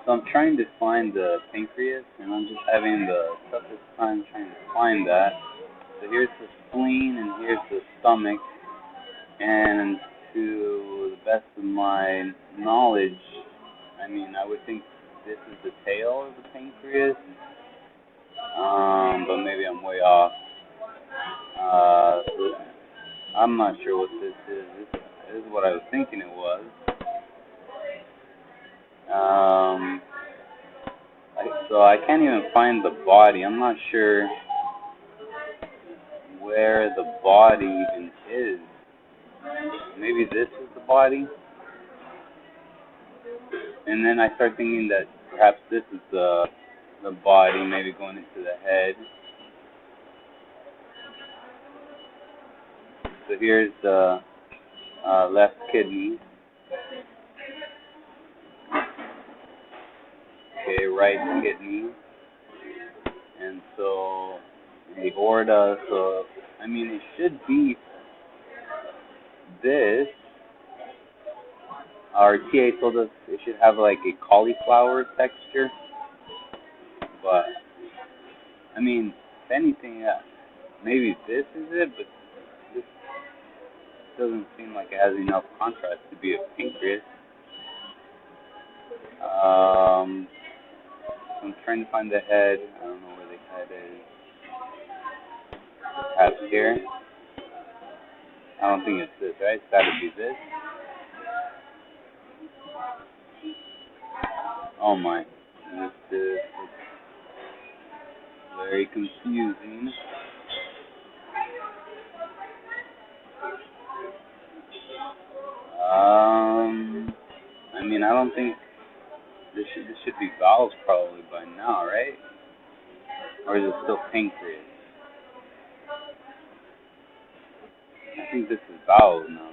So I'm trying to find the pancreas, and I'm just having the toughest time trying to find that. So here's the spleen, and here's the stomach, and to the best of my knowledge, I mean, I would think this is the tail of the pancreas, but maybe I'm way off. So I'm not sure what this is. This is what I was thinking it was. Um, so I can't even find the body. I'm not sure where the body even is. Maybe this is the body, and then I start thinking that perhaps this is the body, maybe going into the head. So here's the left kidney. Okay, right kidney, and so the aorta. So I mean, it should be this. Our TA told us it should have like a cauliflower texture, but I mean, if anything, maybe this is it, but this doesn't seem like it has enough contrast to be a pancreas. I'm trying to find the head. I don't know where the head is. Perhaps here. I don't think it's this, right? It's got to be this. Oh my. This is very confusing. I mean, I don't think this should be vowels probably by now, right? Or is it still pancreas? I think this is vowels now,